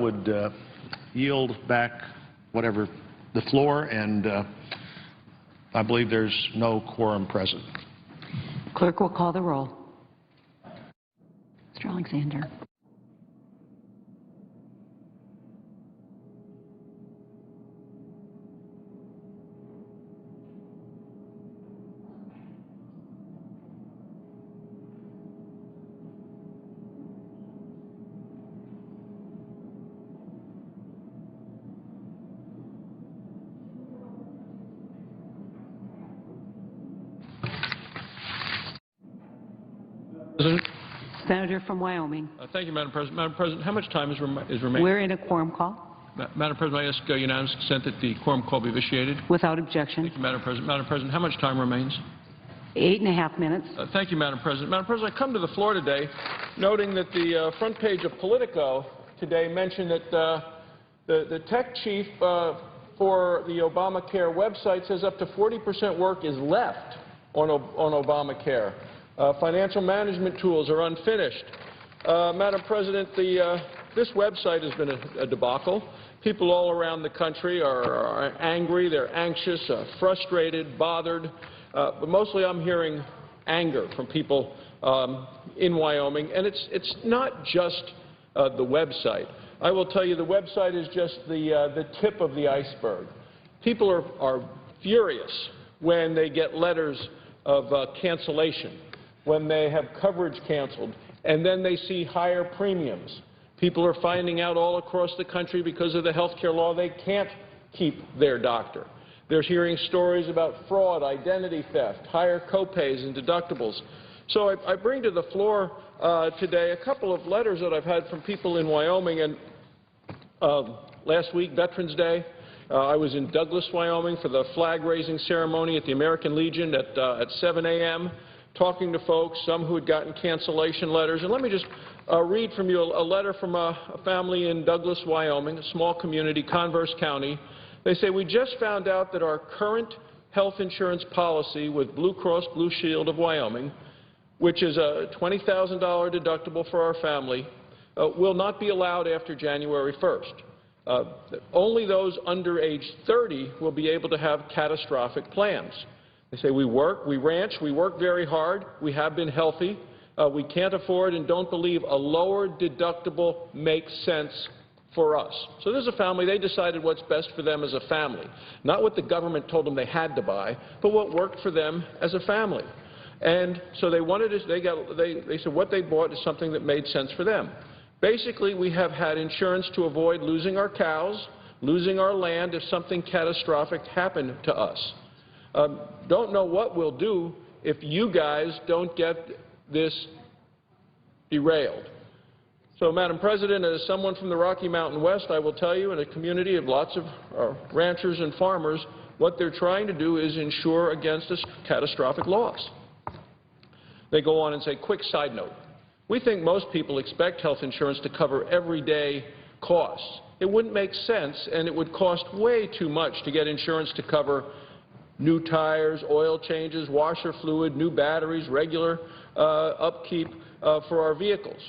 would yield back whatever the floor, and I believe there's no quorum present. Clerk will call the roll. Mr. Alexander. President. Senator from Wyoming. Thank you, Madam President. Madam President, how much time is remaining? We're in a quorum call. Madam President, I ask unanimous consent that the quorum call be vitiated. Without objection. Thank you, Madam President. Madam President, how much time remains? 8.5 minutes. Thank you, Madam President. Madam President, I come to the floor today noting that the front page of Politico today mentioned that the tech chief for the Obamacare website says up to 40% work is left on Obamacare. Financial management tools are unfinished. Madam President, this website has been a debacle. People all around the country are angry, they're anxious, frustrated, bothered. But mostly I'm hearing anger from people in Wyoming. And it's not just the website. I will tell you the website is just the tip of the iceberg. People are furious when they get letters of cancellation, when they have coverage canceled, and then they see higher premiums. People are finding out all across the country because of the health care law they can't keep their doctor. They're hearing stories about fraud, identity theft, higher copays and deductibles. So I bring to the floor today a couple of letters that I've had from people in Wyoming. And last week, Veterans Day, I was in Douglas, Wyoming for the flag-raising ceremony at the American Legion at 7 a.m., talking to folks, some who had gotten cancellation letters. And let me just read from you a letter from a family in Douglas, Wyoming, a small community, Converse County. They say, we just found out that our current health insurance policy with Blue Cross Blue Shield of Wyoming, which is a $20,000 deductible for our family, will not be allowed after January 1st. Only those under age 30 will be able to have catastrophic plans. They say, we work, we ranch, we work very hard, we have been healthy, we can't afford and don't believe a lower deductible makes sense for us. So this is a family, they decided what's best for them as a family. Not what the government told them they had to buy, but what worked for them as a family. And so they wanted to, they said what they bought is something that made sense for them. Basically, we have had insurance to avoid losing our cows, losing our land if something catastrophic happened to us. Don't know what we'll do if you guys don't get this derailed. So, Madam President, as someone from the Rocky Mountain West, I will tell you, in a community of lots of ranchers and farmers, what they're trying to do is insure against a catastrophic loss. They go on and say, quick side note, we think most people expect health insurance to cover everyday costs. It wouldn't make sense, and it would cost way too much to get insurance to cover new tires, oil changes, washer fluid, new batteries, regular upkeep for our vehicles.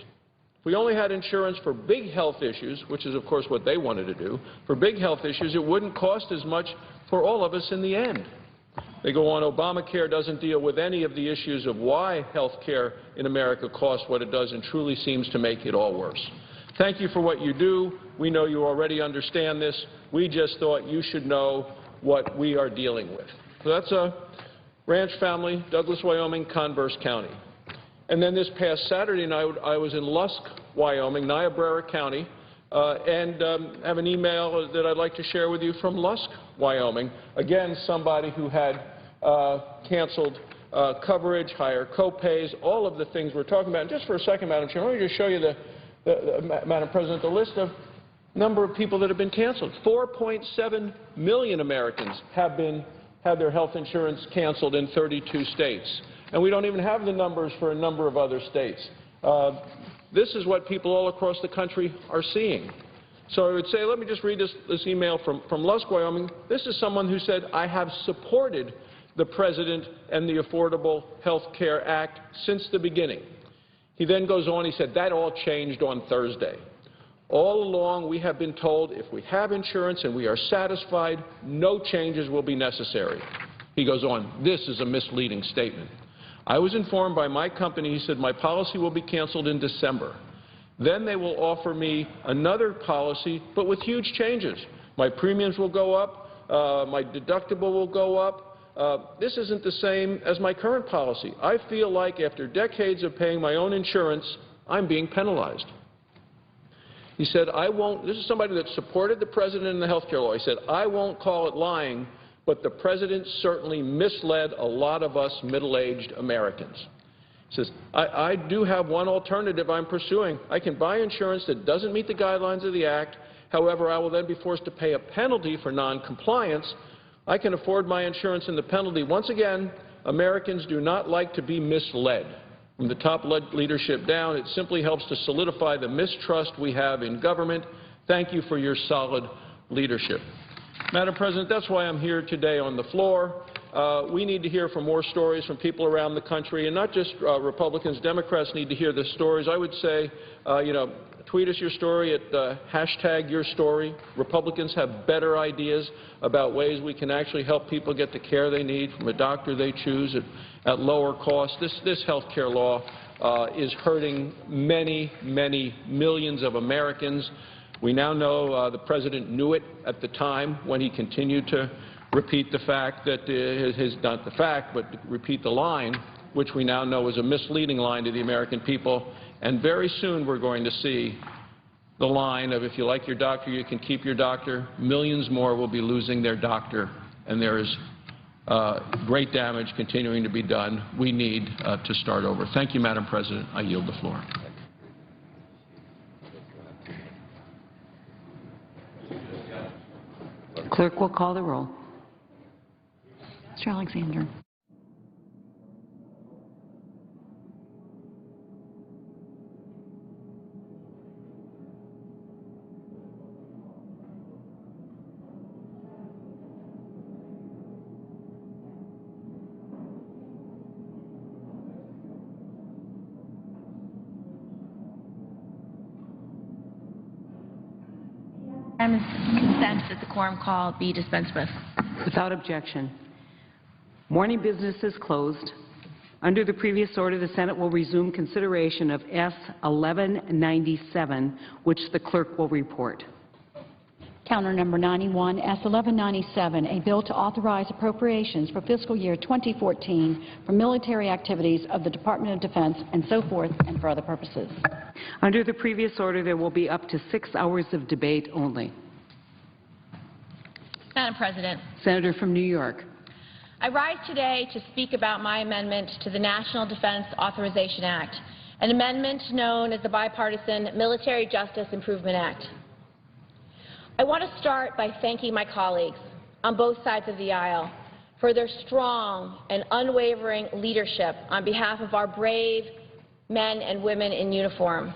If we only had insurance for big health issues, which is of course what they wanted to do, for big health issues, it wouldn't cost as much for all of us in the end. They go on, Obamacare doesn't deal with any of the issues of why health care in America costs what it does and truly seems to make it all worse. Thank you for what you do. We know you already understand this. We just thought you should know what we are dealing with. So that's a ranch family, Douglas, Wyoming, Converse County. And then this past Saturday night, I was in Lusk, Wyoming, Niobrara County, and have an email that I'd like to share with you from Lusk, Wyoming. Again, somebody who had canceled coverage, higher copays, all of the things we're talking about. And just for a second, Madam Chairman, let me just show you Madam President, the list of number of people that have been canceled. 4.7 million Americans have had their health insurance canceled in 32 states. And we don't even have the numbers for a number of other states. This is what people all across the country are seeing. So I would say, let me just read this email from Lusk, Wyoming. This is someone who said, I have supported the President and the Affordable Health Care Act since the beginning. He then goes on, he said, that all changed on Thursday. All along, we have been told if we have insurance and we are satisfied, no changes will be necessary. He goes on, this is a misleading statement. I was informed by my company, he said, my policy will be canceled in December. Then they will offer me another policy, but with huge changes. My premiums will go up, my deductible will go up. This isn't the same as my current policy. I feel like after decades of paying my own insurance, I'm being penalized. He said, I won't, this is somebody that supported the President in the health care law. He said, I won't call it lying, but the President certainly misled a lot of us middle-aged Americans. He says, I do have one alternative I'm pursuing. I can buy insurance that doesn't meet the guidelines of the Act. However, I will then be forced to pay a penalty for noncompliance. I can afford my insurance and the penalty. Once again, Americans do not like to be misled. From the top leadership down, it simply helps to solidify the mistrust we have in government. Thank you for your solid leadership. Madam President, that's why I'm here today on the floor. We need to hear from more stories from people around the country, and not just Republicans. Democrats need to hear the stories. I would say, tweet us your story at #YourStory. Republicans have better ideas about ways we can actually help people get the care they need from a doctor they choose at lower cost. This health care law is hurting many, many millions of Americans. We now know the President knew it at the time when he continued to repeat the fact that not the fact, but repeat the line, which we now know is a misleading line to the American people. And very soon we're going to see the line of if you like your doctor, you can keep your doctor. Millions more will be losing their doctor, and there is great damage continuing to be done. We need to start over. Thank you, Madam President. I yield the floor. Clerk will call the roll. Mr. Alexander. Consent that the quorum call be dispensed with. Without objection. Morning business is closed. Under the previous order, the Senate will resume consideration of S. 1197, which the clerk will report. Counter number 91, S. 1197, a bill to authorize appropriations for fiscal year 2014 for military activities of the Department of Defense and so forth and for other purposes. Under the previous order, there will be up to 6 hours of debate only. Madam President, Senator from New York. I rise today to speak about my amendment to the National Defense Authorization Act, an amendment known as the Bipartisan Military Justice Improvement Act. I want to start by thanking my colleagues on both sides of the aisle for their strong and unwavering leadership on behalf of our brave men and women in uniform.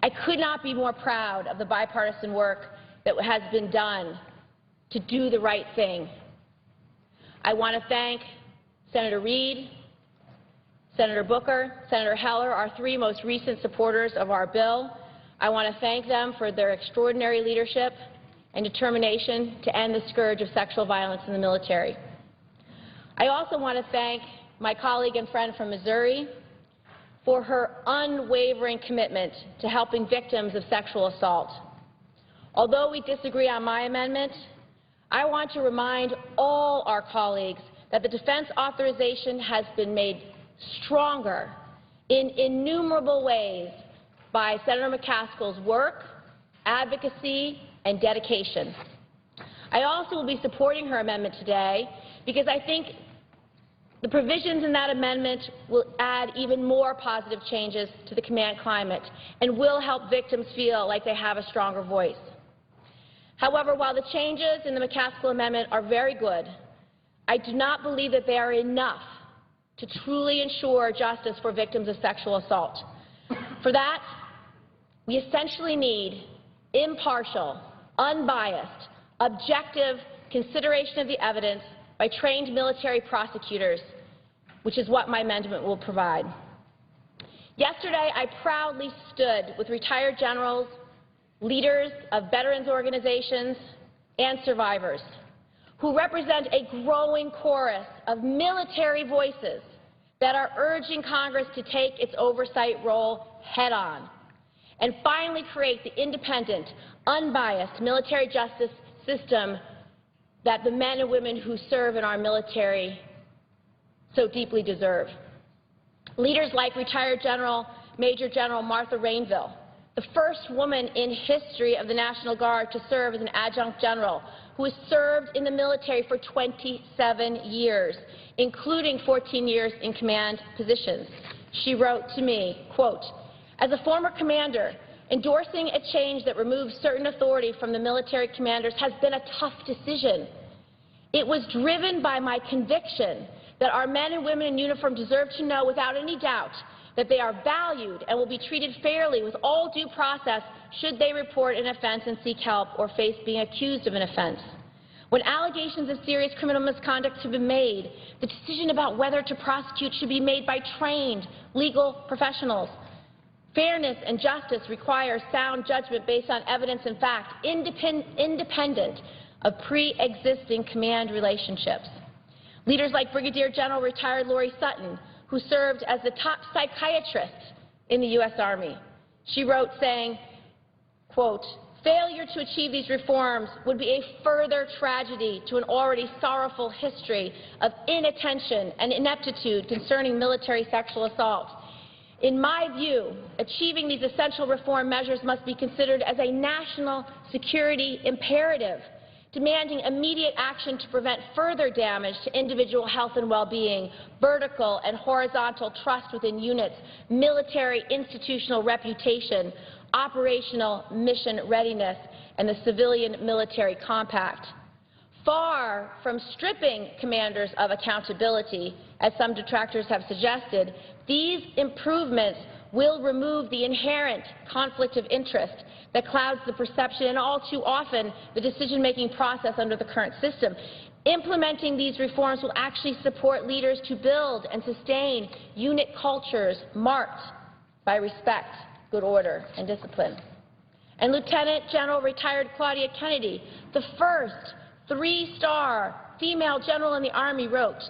I could not be more proud of the bipartisan work that has been done to do the right thing. I want to thank Senator Reid, Senator Booker, Senator Heller, our three most recent supporters of our bill. I want to thank them for their extraordinary leadership and determination to end the scourge of sexual violence in the military. I also want to thank my colleague and friend from Missouri for her unwavering commitment to helping victims of sexual assault. Although we disagree on my amendment, I want to remind all our colleagues that the defense authorization has been made stronger in innumerable ways by Senator McCaskill's work, advocacy, and dedication. I also will be supporting her amendment today because I think the provisions in that amendment will add even more positive changes to the command climate and will help victims feel like they have a stronger voice. However, while the changes in the McCaskill amendment are very good, I do not believe that they are enough to truly ensure justice for victims of sexual assault. For that, we essentially need impartial, unbiased, objective consideration of the evidence by trained military prosecutors, which is what my amendment will provide. Yesterday, I proudly stood with retired generals, leaders of veterans organizations, and survivors, who represent a growing chorus of military voices that are urging Congress to take its oversight role head-on and finally create the independent, unbiased military justice system that the men and women who serve in our military so deeply deserve. Leaders like retired Major General Martha Rainville, the first woman in history of the National Guard to serve as an adjunct general, who has served in the military for 27 years, including 14 years in command positions. She wrote to me, quote, "As a former commander, endorsing a change that removes certain authority from the military commanders has been a tough decision. It was driven by my conviction that our men and women in uniform deserve to know without any doubt that they are valued and will be treated fairly with all due process should they report an offense and seek help or face being accused of an offense. When allegations of serious criminal misconduct have been made, the decision about whether to prosecute should be made by trained legal professionals. Fairness and justice require sound judgment based on evidence and fact, independent of pre-existing command relationships." Leaders like Brigadier General retired Lori Sutton, who served as the top psychiatrist in the U.S. Army. She wrote saying, quote, "Failure to achieve these reforms would be a further tragedy to an already sorrowful history of inattention and ineptitude concerning military sexual assault. In my view, achieving these essential reform measures must be considered as a national security imperative, demanding immediate action to prevent further damage to individual health and well-being, vertical and horizontal trust within units, military institutional reputation, operational mission readiness, and the civilian-military compact. Far from stripping commanders of accountability, as some detractors have suggested, these improvements will remove the inherent conflict of interest that clouds the perception and all too often the decision-making process under the current system. Implementing these reforms will actually support leaders to build and sustain unit cultures marked by respect, good order, and discipline. And Lieutenant General retired Claudia Kennedy, the first three-star female general in the Army, wrote,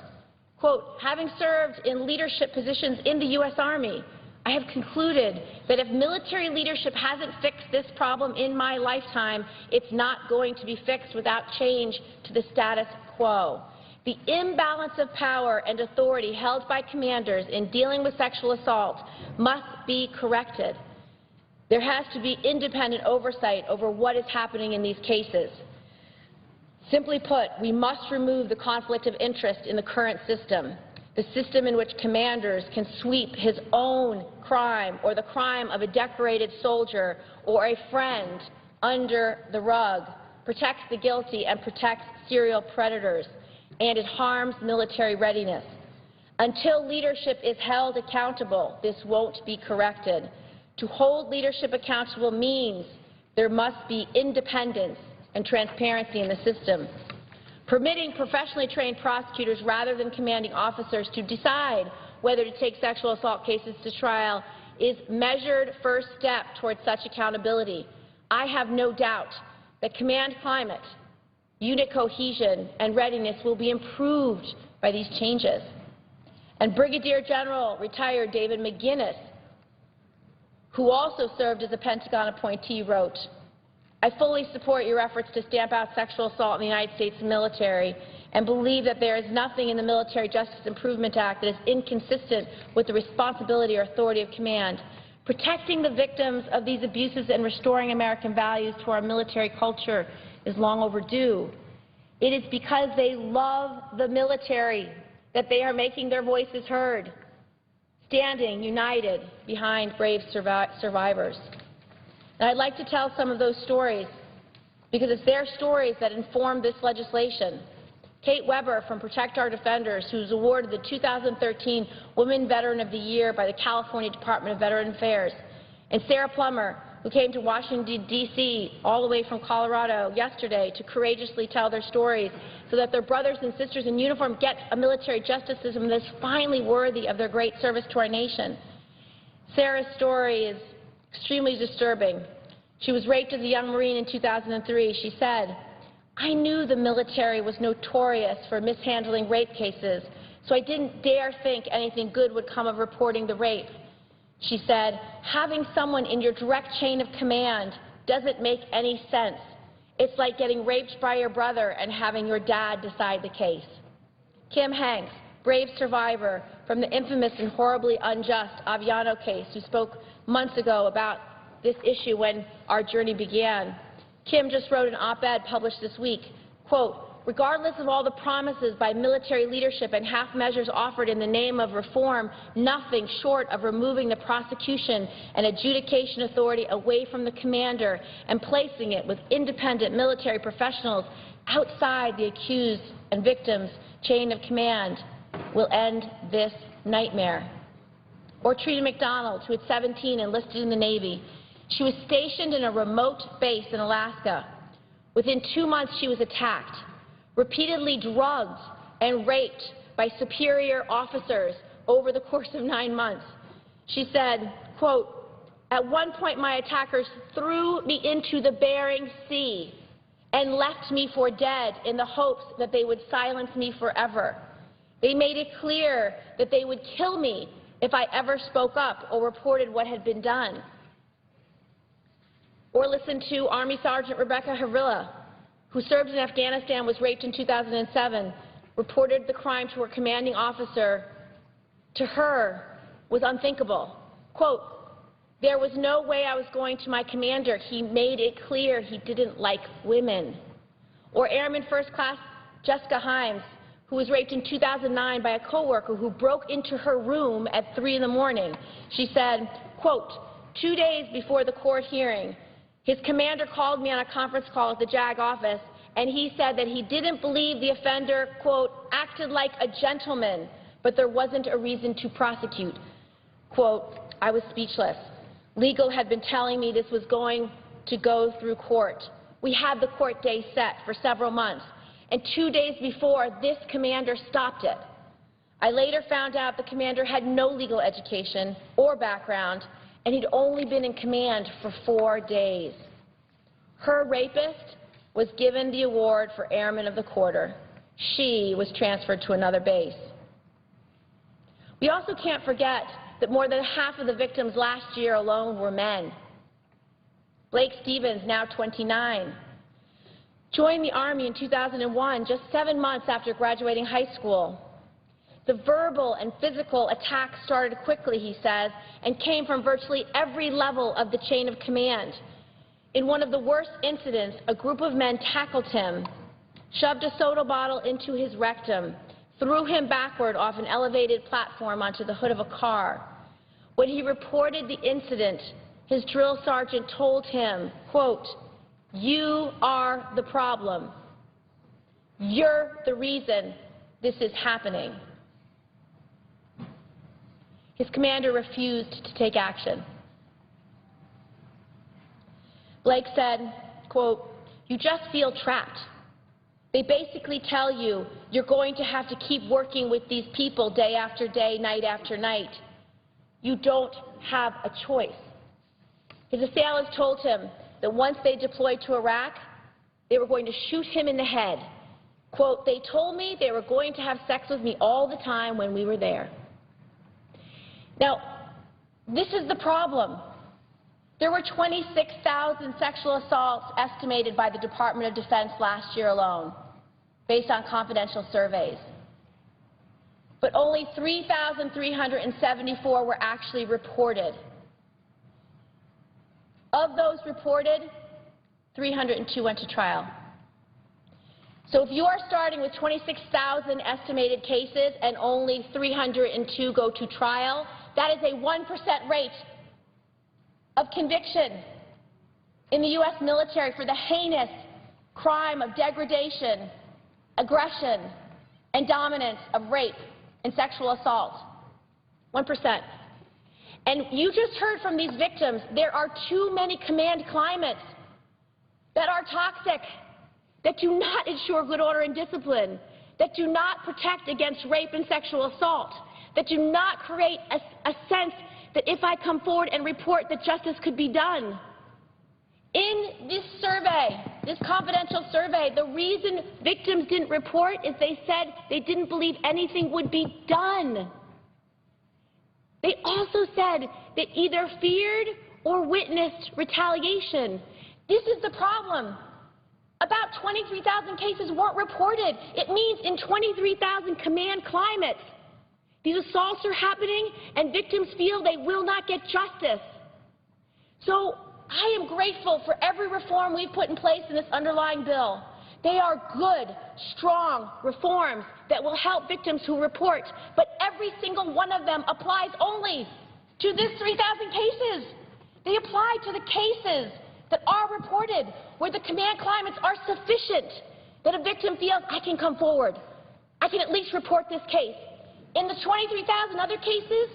quote, "Having served in leadership positions in the U.S. Army, I have concluded that if military leadership hasn't fixed this problem in my lifetime, it's not going to be fixed without change to the status quo. The imbalance of power and authority held by commanders in dealing with sexual assault must be corrected. There has to be independent oversight over what is happening in these cases. Simply put, we must remove the conflict of interest in the current system, the system in which commanders can sweep his own crime or the crime of a decorated soldier or a friend under the rug, protects the guilty and protects serial predators, and it harms military readiness. Until leadership is held accountable, this won't be corrected. To hold leadership accountable means there must be independence and transparency in the system. Permitting professionally trained prosecutors rather than commanding officers to decide whether to take sexual assault cases to trial is measured first step towards such accountability. I have no doubt that command climate, unit cohesion, and readiness will be improved by these changes." And Brigadier General retired David McGinnis, who also served as a Pentagon appointee, wrote, "I fully support your efforts to stamp out sexual assault in the United States military and believe that there is nothing in the Military Justice Improvement Act that is inconsistent with the responsibility or authority of command. Protecting the victims of these abuses and restoring American values to our military culture is long overdue. It is because they love the military that they are making their voices heard, standing united behind brave survivors." And I'd like to tell some of those stories because it's their stories that inform this legislation. Kate Weber from Protect Our Defenders, who was awarded the 2013 Women Veteran of the Year by the California Department of Veteran Affairs, and Sarah Plummer, who came to Washington, D.C. all the way from Colorado yesterday to courageously tell their stories so that their brothers and sisters in uniform get a military justice system that is finally worthy of their great service to our nation. Sarah's story is extremely disturbing. She was raped as a young Marine in 2003. She said, "I knew the military was notorious for mishandling rape cases, so I didn't dare think anything good would come of reporting the rape." She said, "Having someone in your direct chain of command doesn't make any sense. It's like getting raped by your brother and having your dad decide the case." Kim Hanks, brave survivor from the infamous and horribly unjust Aviano case, who spoke months ago about this issue when our journey began. Kim just wrote an op-ed published this week, quote, "Regardless of all the promises by military leadership and half measures offered in the name of reform, nothing short of removing the prosecution and adjudication authority away from the commander and placing it with independent military professionals outside the accused and victims' chain of command will end this nightmare." Or Trina McDonald, who at 17 enlisted in the Navy. She was stationed in a remote base in Alaska. Within 2 months, she was attacked, repeatedly drugged and raped by superior officers over the course of 9 months. She said, quote, "At one point, my attackers threw me into the Bering Sea and left me for dead in the hopes that they would silence me forever. They made it clear that they would kill me if I ever spoke up or reported what had been done." Or listen to Army Sergeant Rebecca Havila, who served in Afghanistan, was raped in 2007, reported the crime to her commanding officer. To her, was unthinkable. Quote, "There was no way I was going to my commander. He made it clear he didn't like women." Or Airman First Class Jessica Himes, who was raped in 2009 by a coworker who broke into her room at 3 in the morning. She said, quote, "2 days before the court hearing, his commander called me on a conference call at the JAG office, and he said that he didn't believe the offender, quote, acted like a gentleman, but there wasn't a reason to prosecute." Quote, "I was speechless. Legal had been telling me this was going to go through court. We had the court day set for several months, and 2 days before, this commander stopped it. I later found out the commander had no legal education or background, and he'd only been in command for 4 days. Her rapist was given the award for Airman of the Quarter. She was transferred to another base." We also can't forget that more than half of the victims last year alone were men. Blake Stevens, now 29, joined the Army in 2001, just 7 months after graduating high school. The verbal and physical attacks started quickly, he says, and came from virtually every level of the chain of command. In one of the worst incidents, a group of men tackled him, shoved a soda bottle into his rectum, threw him backward off an elevated platform onto the hood of a car. When he reported the incident, his drill sergeant told him, quote, "You are the problem. You're the reason this is happening." His commander refused to take action. Blake said, quote, "You just feel trapped. They basically tell you you're going to have to keep working with these people day after day, night after night. You don't have a choice." His assailants told him that once they deployed to Iraq, they were going to shoot him in the head. Quote, "They told me they were going to have sex with me all the time when we were there." Now, this is the problem. There were 26,000 sexual assaults estimated by the Department of Defense last year alone, based on confidential surveys. But only 3,374 were actually reported. Of those reported, 302 went to trial. So if you are starting with 26,000 estimated cases and only 302 go to trial, that is a 1% rate of conviction in the U.S. military for the heinous crime of degradation, aggression, and dominance of rape and sexual assault. 1%. And you just heard from these victims, there are too many command climates that are toxic, that do not ensure good order and discipline, that do not protect against rape and sexual assault, that do not create a sense that if I come forward and report that justice could be done. In this survey, this confidential survey, the reason victims didn't report is they said they didn't believe anything would be done. They also said they either feared or witnessed retaliation. This is the problem. About 23,000 cases weren't reported. It means in 23,000 command climates, these assaults are happening and victims feel they will not get justice. So I am grateful for every reform we've put in place in this underlying bill. They are good, strong reforms that will help victims who report, but every single one of them applies only to this 3,000 cases. They apply to the cases that are reported where the command climates are sufficient that a victim feels, I can come forward. I can at least report this case. In the 23,000 other cases,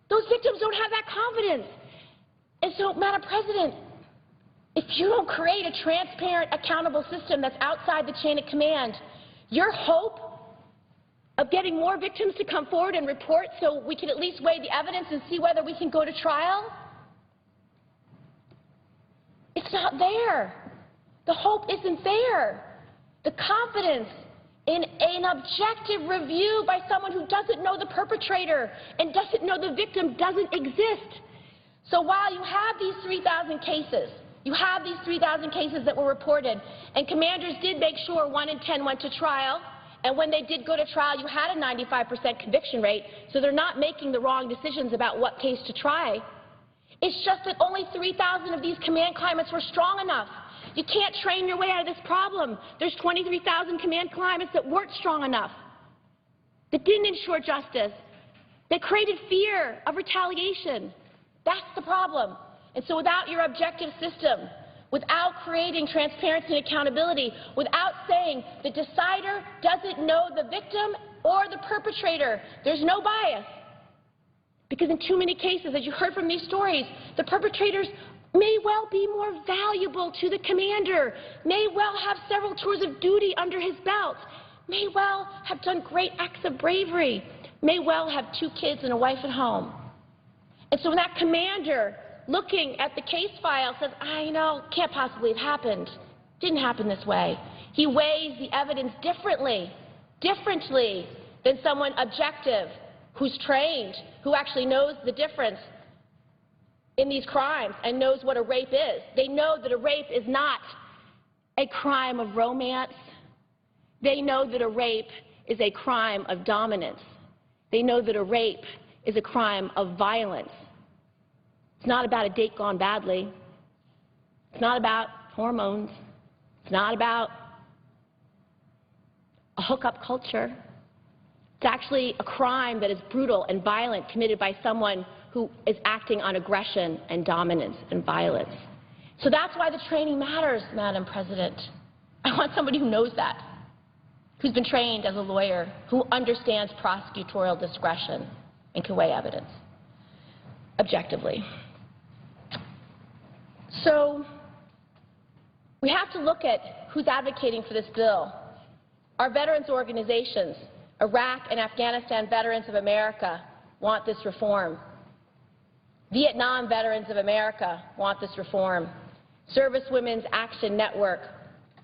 those victims don't have that confidence. And so, Madam President, if you don't create a transparent, accountable system that's outside the chain of command, your hope of getting more victims to come forward and report so we can at least weigh the evidence and see whether we can go to trial, it's not there. The hope isn't there. The confidence in an objective review by someone who doesn't know the perpetrator and doesn't know the victim doesn't exist. So while you have these 3,000 cases, that were reported, and commanders did make sure 1 in 10 went to trial, and when they did go to trial, you had a 95% conviction rate, so they're not making the wrong decisions about what case to try. It's just that only 3,000 of these command climates were strong enough. You can't train your way out of this problem. There's 23,000 command climates that weren't strong enough, that didn't ensure justice, that created fear of retaliation. That's the problem. And so without your objective system, without creating transparency and accountability, without saying the decider doesn't know the victim or the perpetrator, there's no bias. Because in too many cases, as you heard from these stories, the perpetrators may well be more valuable to the commander, may well have several tours of duty under his belt, may well have done great acts of bravery, may well have 2 kids and a wife at home. And so when that commander looking at the case file says, can't possibly have happened, didn't happen this way, he weighs the evidence differently than someone objective who's trained, who actually knows the difference in these crimes and knows what a rape is. They know that a rape is not a crime of romance. They know that a rape is a crime of dominance. They know that a rape is a crime of violence. It's not about a date gone badly. It's not about hormones. It's not about a hookup culture. It's actually a crime that is brutal and violent, committed by someone who is acting on aggression and dominance and violence. So that's why the training matters, Madam President. I want somebody who knows that, who's been trained as a lawyer, who understands prosecutorial discretion and can weigh evidence objectively. So we have to look at who's advocating for this bill. Our veterans organizations, Iraq and Afghanistan Veterans of America, want this reform. Vietnam Veterans of America want this reform. Service Women's Action Network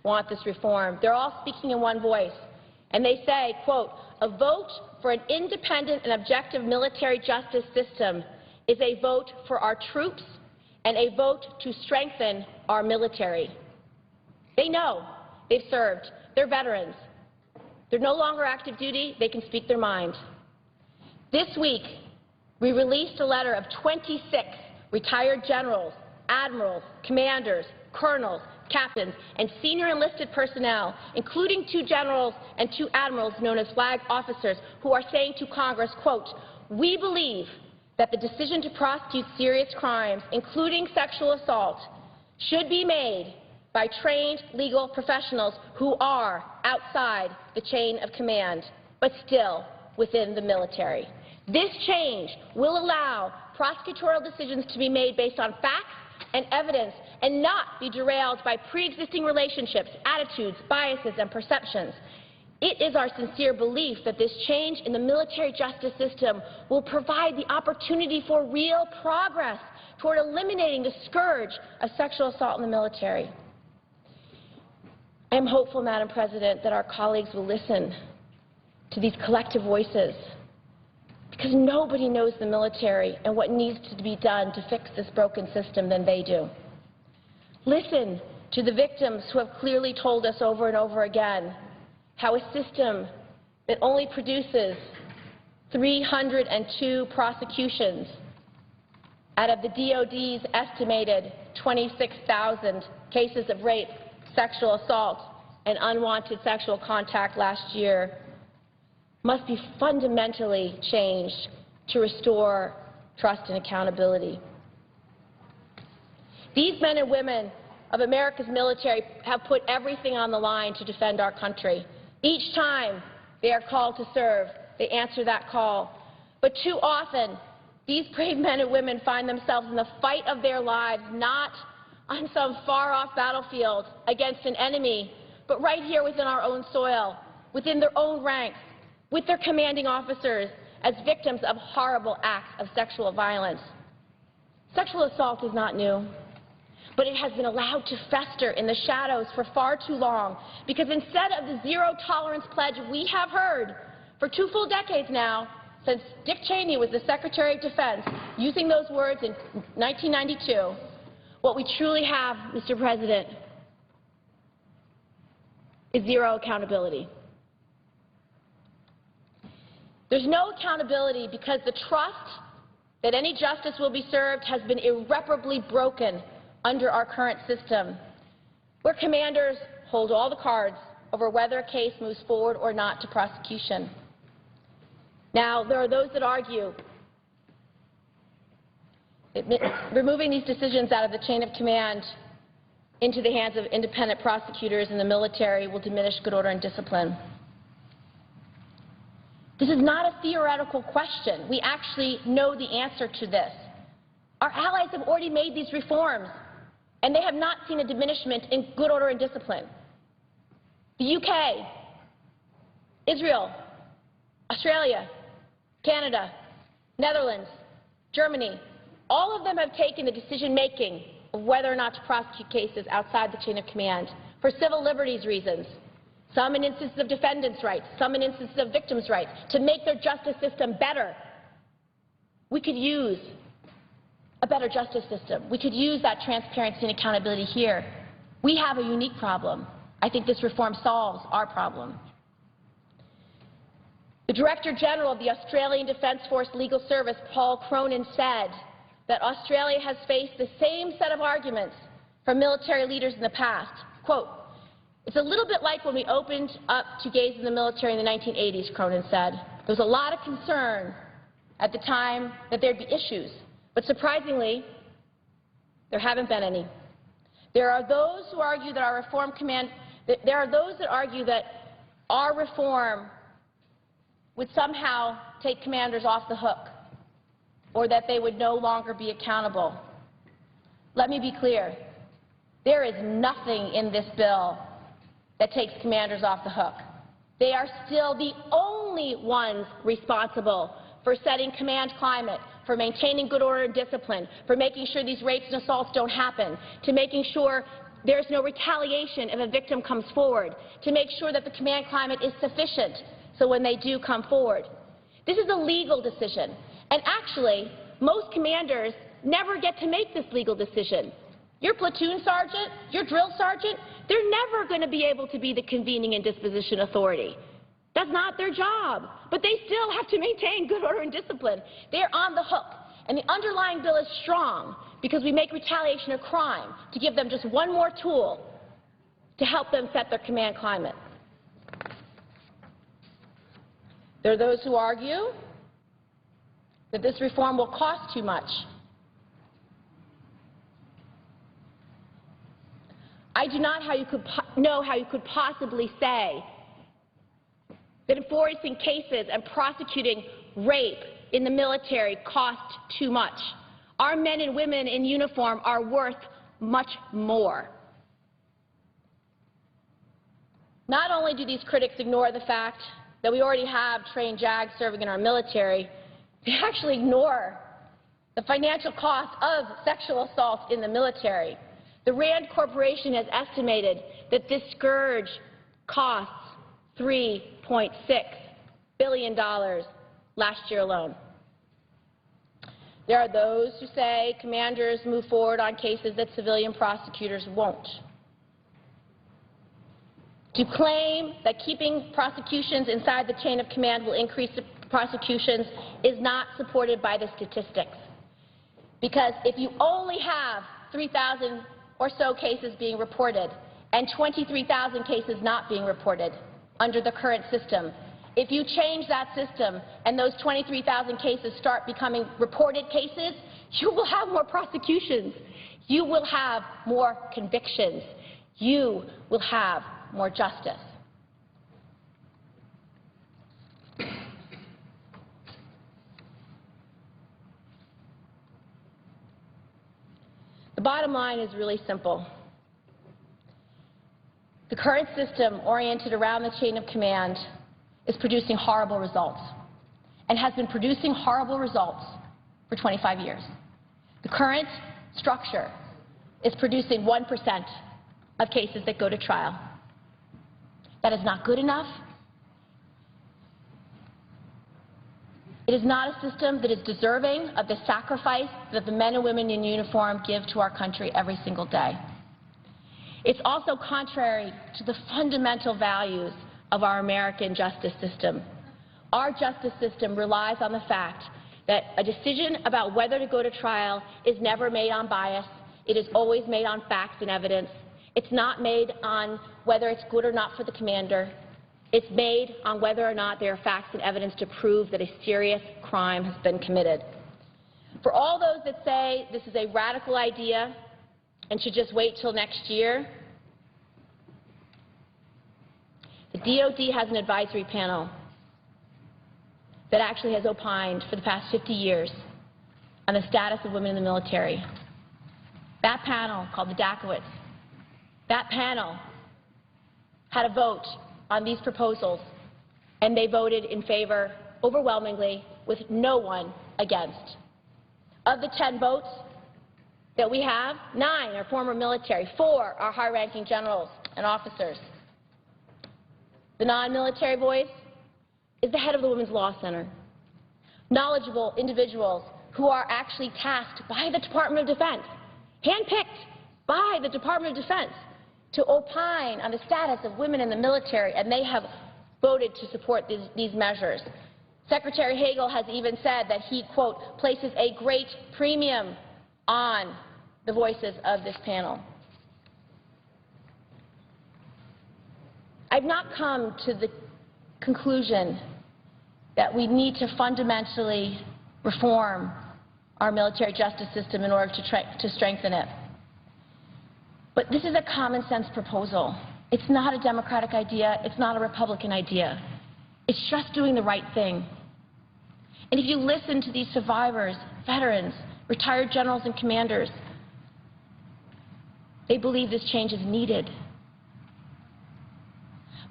want this reform. They're all speaking in one voice. And they say, quote, "A vote for an independent and objective military justice system is a vote for our troops and a vote to strengthen our military." They know. They've served. They're veterans. They're no longer active duty. They can speak their mind. This week, we released a letter of 26 retired generals, admirals, commanders, colonels, captains, and senior enlisted personnel, including 2 generals and 2 admirals known as flag officers, who are saying to Congress, quote, "We believe that the decision to prosecute serious crimes, including sexual assault, should be made by trained legal professionals who are outside the chain of command, but still within the military. This change will allow prosecutorial decisions to be made based on facts and evidence and not be derailed by pre-existing relationships, attitudes, biases, and perceptions. It is our sincere belief that this change in the military justice system will provide the opportunity for real progress toward eliminating the scourge of sexual assault in the military. I am hopeful, Madam President, that our colleagues will listen to these collective voices, because nobody knows the military and what needs to be done to fix this broken system than they do. Listen to the victims who have clearly told us over and over again how a system that only produces 302 prosecutions out of the DOD's estimated 26,000 cases of rape, sexual assault, and unwanted sexual contact last year must be fundamentally changed to restore trust and accountability. These men and women of America's military have put everything on the line to defend our country. Each time they are called to serve, they answer that call. But too often, these brave men and women find themselves in the fight of their lives, not on some far-off battlefield against an enemy, but right here within our own soil, within their own ranks, with their commanding officers, as victims of horrible acts of sexual violence. Sexual assault is not new, but it has been allowed to fester in the shadows for far too long, because instead of the zero-tolerance pledge we have heard for 2 full decades now, since Dick Cheney was the Secretary of Defense, using those words in 1992, what we truly have, Mr. President, is zero accountability. There's no accountability because the trust that any justice will be served has been irreparably broken under our current system, where commanders hold all the cards over whether a case moves forward or not to prosecution. Now, there are those that argue that removing these decisions out of the chain of command into the hands of independent prosecutors in the military will diminish good order and discipline. This is not a theoretical question. We actually know the answer to this. Our allies have already made these reforms, and they have not seen a diminishment in good order and discipline. The UK, Israel, Australia, Canada, Netherlands, Germany, all of them have taken the decision-making of whether or not to prosecute cases outside the chain of command for civil liberties reasons, some in instances of defendants' rights, some in instances of victims' rights, to make their justice system better. We could use a better justice system. We could use that transparency and accountability here. We have a unique problem. I think this reform solves our problem. The Director General of the Australian Defence Force Legal Service, Paul Cronin, said that Australia has faced the same set of arguments from military leaders in the past. Quote, "It's a little bit like when we opened up to gays in the military in the 1980s, Cronin said. There was a lot of concern at the time that there'd be issues, but surprisingly, there haven't been any. There are those who argue that our reform our reform would somehow take commanders off the hook, or that they would no longer be accountable. Let me be clear. There is nothing in this bill that takes commanders off the hook. They are still the only ones responsible for setting command climate, for maintaining good order and discipline, for making sure these rapes and assaults don't happen, to making sure there's no retaliation if a victim comes forward, to make sure that the command climate is sufficient so when they do come forward. This is a legal decision. And actually, most commanders never get to make this legal decision. Your platoon sergeant, your drill sergeant, they're never going to be able to be the convening and disposition authority. That's not their job. But they still have to maintain good order and discipline. They're on the hook. And the underlying bill is strong because we make retaliation a crime to give them just one more tool to help them set their command climate. There are those who argue that this reform will cost too much. I do not know how you could possibly say that enforcing cases and prosecuting rape in the military costs too much. Our men and women in uniform are worth much more. Not only do these critics ignore the fact that we already have trained JAGs serving in our military, they actually ignore the financial cost of sexual assault in the military. The Rand Corporation has estimated that this scourge costs $3.6 billion last year alone. There are those who say commanders move forward on cases that civilian prosecutors won't. To claim that keeping prosecutions inside the chain of command will increase the prosecutions is not supported by the statistics. Because if you only have 3,000 or so cases being reported and 23,000 cases not being reported under the current system, if you change that system and those 23,000 cases start becoming reported cases, you will have more prosecutions. You will have more convictions. You will have more justice. The bottom line is really simple. The current system oriented around the chain of command is producing horrible results and has been producing horrible results for 25 years. The current structure is producing 1% of cases that go to trial. That is not good enough. It is not a system that is deserving of the sacrifice that the men and women in uniform give to our country every single day. It's also contrary to the fundamental values of our American justice system. Our justice system relies on the fact that a decision about whether to go to trial is never made on bias. It is always made on facts and evidence. It's not made on whether it's good or not for the commander. It's made on whether or not there are facts and evidence to prove that a serious crime has been committed. For all those that say this is a radical idea and should just wait till next year, the DOD has an advisory panel that actually has opined for the past 50 years on the status of women in the military. That panel, called the Dakowitz, that panel had a vote on these proposals, and they voted in favor overwhelmingly with no one against. Of the 10 votes that we have, 9 are former military, 4 are high-ranking generals and officers. The non-military voice is the head of the Women's Law Center. Knowledgeable individuals who are actually tasked by the Department of Defense, handpicked by the Department of Defense, to opine on the status of women in the military, and they have voted to support these measures. Secretary Hagel has even said that he, quote, places a great premium on the voices of this panel. I've not come to the conclusion that we need to fundamentally reform our military justice system in order to strengthen it. But this is a common sense proposal. It's not a Democratic idea. It's not a Republican idea. It's just doing the right thing. And if you listen to these survivors, veterans, retired generals and commanders, they believe this change is needed.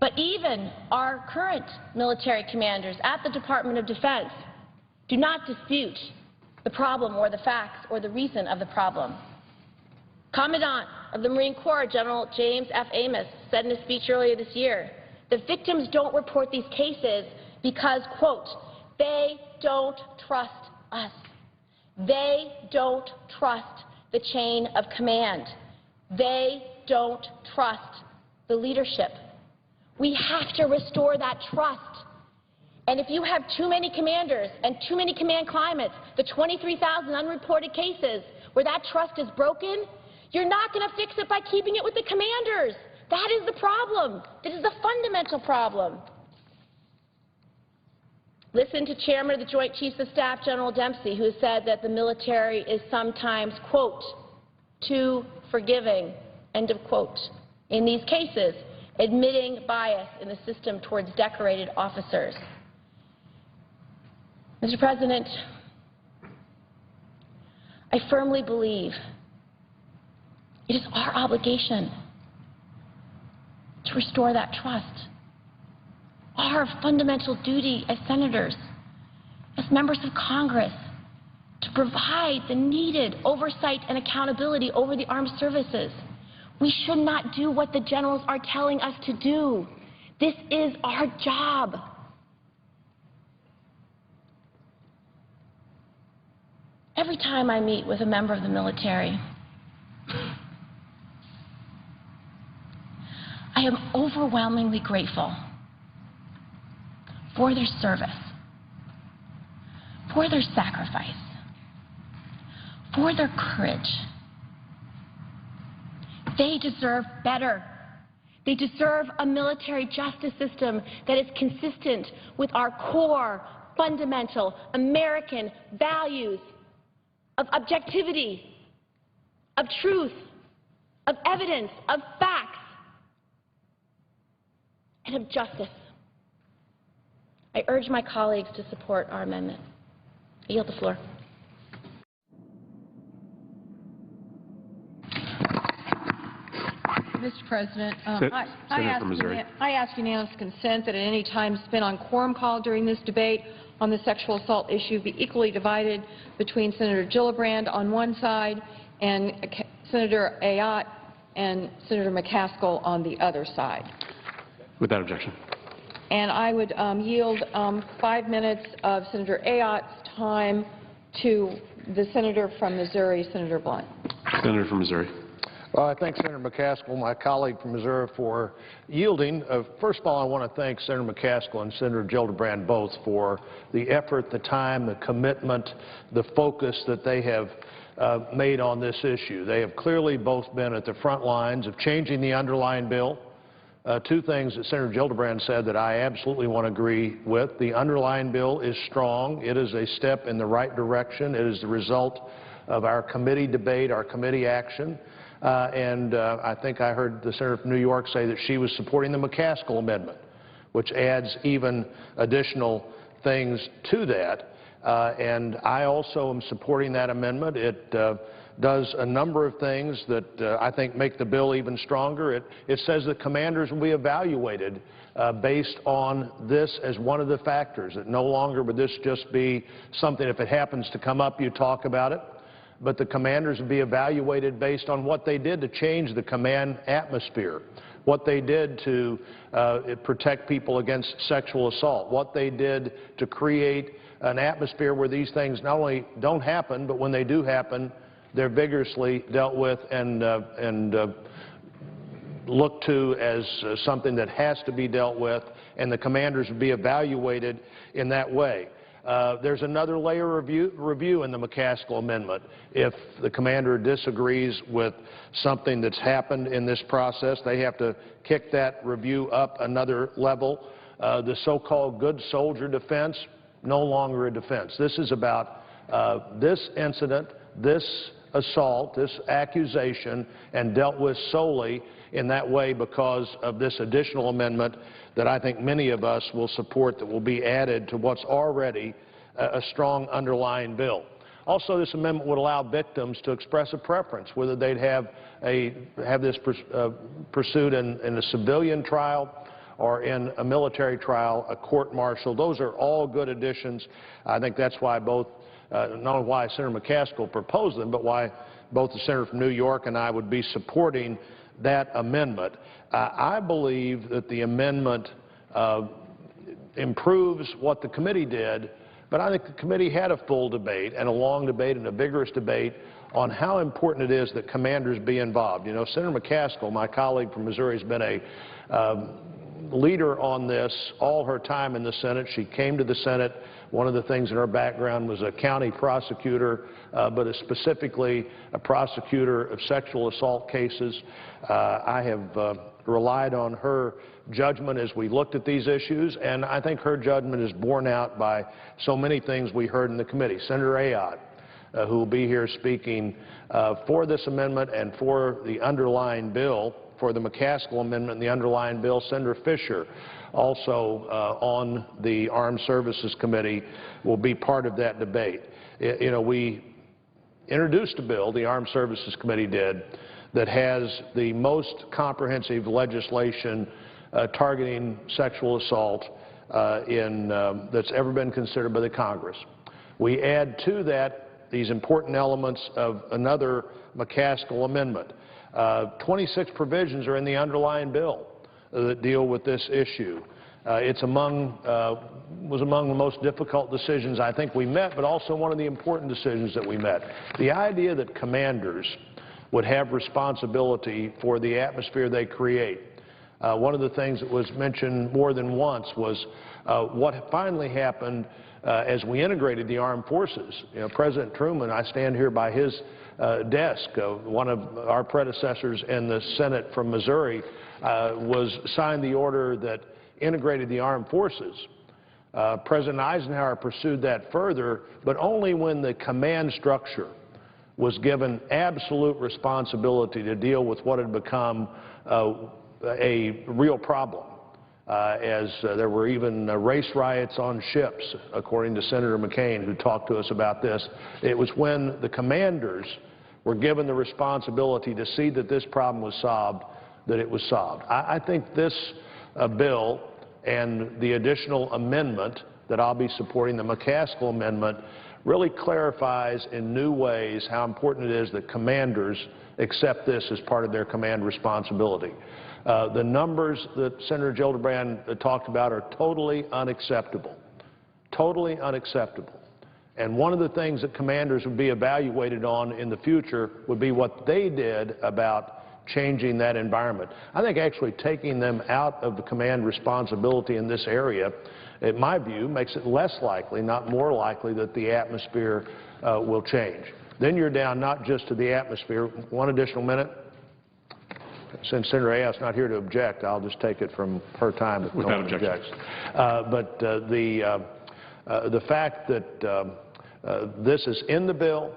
But even our current military commanders at the Department of Defense do not dispute the problem or the facts or the reason of the problem. Commandant of the Marine Corps, General James F. Amos, said in a speech earlier this year, the victims don't report these cases because, quote, they don't trust us. They don't trust the chain of command. They don't trust the leadership. We have to restore that trust. And if you have too many commanders and too many command climates, the 23,000 unreported cases where that trust is broken, you're not going to fix it by keeping it with the commanders. That is the problem. This is the fundamental problem. Listen to Chairman of the Joint Chiefs of Staff, General Dempsey, who said that the military is sometimes, quote, too forgiving, end of quote, in these cases, admitting bias in the system towards decorated officers. Mr. President, I firmly believe it is our obligation to restore that trust. Our fundamental duty as senators, as members of Congress, to provide the needed oversight and accountability over the armed services. We should not do what the generals are telling us to do. This is our job. Every time I meet with a member of the military, I am overwhelmingly grateful for their service, for their sacrifice, for their courage. They deserve better. They deserve a military justice system that is consistent with our core, fundamental American values of objectivity, of truth, of evidence, of facts, and of justice. I urge my colleagues to support our amendment. I yield the floor. Mr. President, Senator from Missouri. I ask unanimous consent that at any time spent on quorum call during this debate on the sexual assault issue be equally divided between Senator Gillibrand on one side and Senator Ayotte and Senator McCaskill on the other side. Without objection. And I would yield 5 minutes of Senator Ayotte's time to the senator from Missouri, Senator Blunt. Senator from Missouri. Well, I thank Senator McCaskill, my colleague from Missouri, for yielding. First of all, I want to thank Senator McCaskill and Senator Gillibrand both for the effort, the time, the commitment, the focus that they have made on this issue. They have clearly both been at the front lines of changing the underlying bill. Two things that Senator Gillibrand said that I absolutely want to agree with. The underlying bill is strong. It is a step in the right direction. It is the result of our committee debate, our committee action. I think I heard the senator from New York say that she was supporting the McCaskill amendment, which adds even additional things to that. And I also am supporting that amendment. It does a number of things that I think make the bill even stronger. It says that commanders will be evaluated based on this as one of the factors, that no longer would this just be something, if it happens to come up, you talk about it, but the commanders will be evaluated based on what they did to change the command atmosphere, what they did to protect people against sexual assault, what they did to create an atmosphere where these things not only don't happen, but when they do happen, they're vigorously dealt with and looked to as something that has to be dealt with, and the commanders will be evaluated in that way. There's another layer of review in the McCaskill amendment. If the commander disagrees with something that's happened in this process, they have to kick that review up another level. The so-called good soldier defense, no longer a defense. This is about this incident, this assault, this accusation, and dealt with solely in that way because of this additional amendment that I think many of us will support, that will be added to what's already a strong underlying bill. Also, this amendment would allow victims to express a preference, whether they'd have this pursued in a civilian trial or in a military trial, a court-martial. Those are all good additions. I think that's why both, not only why Senator McCaskill proposed them, but why both the senator from New York and I would be supporting that amendment. I believe that the amendment improves what the committee did, but I think the committee had a full debate and a long debate and a vigorous debate on how important it is that commanders be involved. You know, Senator McCaskill, my colleague from Missouri, has been a leader on this all her time in the Senate. She came to the Senate. One of the things in her background was a county prosecutor, but specifically a prosecutor of sexual assault cases. I have relied on her judgment as we looked at these issues, and I think her judgment is borne out by so many things we heard in the committee. Senator Ayotte, who will be here speaking for this amendment and for the underlying bill, for the McCaskill amendment and the underlying bill. Senator Fisher, also on the Armed Services Committee, will be part of that debate. You know, we introduced a bill, the Armed Services Committee did, that has the most comprehensive legislation targeting sexual assault that's ever been considered by the Congress. We add to that these important elements of another McCaskill amendment. 26 provisions are in the underlying bill that deal with this issue. It's was among the most difficult decisions I think we met, but also one of the important decisions that we met. The idea that commanders would have responsibility for the atmosphere they create. One of the things that was mentioned more than once was what finally happened as we integrated the armed forces. You know, President Truman, I stand here by his desk, one of our predecessors in the Senate from Missouri signed the order that integrated the armed forces. President Eisenhower pursued that further, but only when the command structure was given absolute responsibility to deal with what had become a real problem, as there were even race riots on ships, according to Senator McCain, who talked to us about this. It was when the commanders were given the responsibility to see that this problem was solved that it was solved. I think this bill and the additional amendment that I'll be supporting, the McCaskill amendment, really clarifies in new ways how important it is that commanders accept this as part of their command responsibility. The numbers that Senator Gillibrand talked about are totally unacceptable. Totally unacceptable. And one of the things that commanders would be evaluated on in the future would be what they did about changing that environment. I think actually taking them out of the command responsibility in this area, in my view, makes it less likely, not more likely, that the atmosphere will change. Then you're down not just to the atmosphere. One additional minute. Since Senator Ayal's not here to object, I'll just take it from her time if no one objects. But the fact that this is in the bill,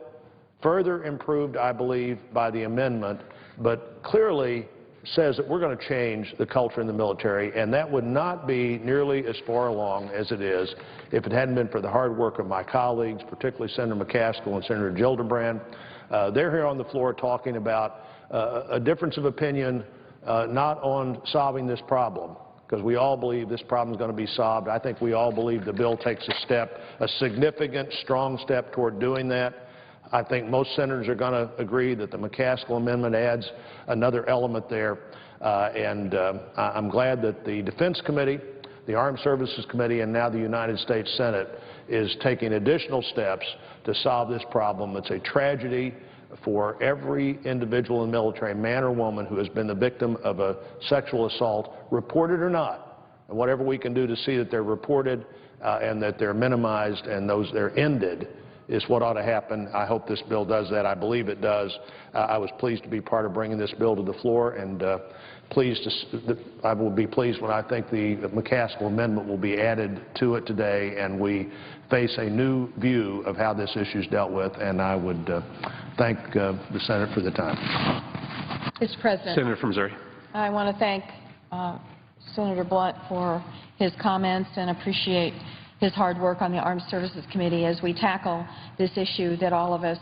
further improved, I believe, by the amendment, but clearly says that we're going to change the culture in the military, and that would not be nearly as far along as it is if it hadn't been for the hard work of my colleagues, particularly Senator McCaskill and Senator Gillibrand. They're here on the floor talking about a difference of opinion, not on solving this problem, because we all believe this problem is going to be solved. I think we all believe the bill takes a significant, strong step toward doing that. I think most senators are going to agree that the McCaskill amendment adds another element there. I'm glad that the Defense Committee, the Armed Services Committee, and now the United States Senate is taking additional steps to solve this problem. It's a tragedy for every individual in the military, man or woman, who has been the victim of a sexual assault, reported or not. And whatever we can do to see that they're reported and that they're minimized and they're ended is what ought to happen. I hope this bill does that. I believe it does. I was pleased to be part of bringing this bill to the floor, and I will be pleased when I think the McCaskill amendment will be added to it today and we face a new view of how this issue is dealt with, and I would thank the Senate for the time. Mr. President. Senator from Missouri. I want to thank Senator Blunt for his comments and appreciate his hard work on the Armed Services Committee as we tackle this issue that all of us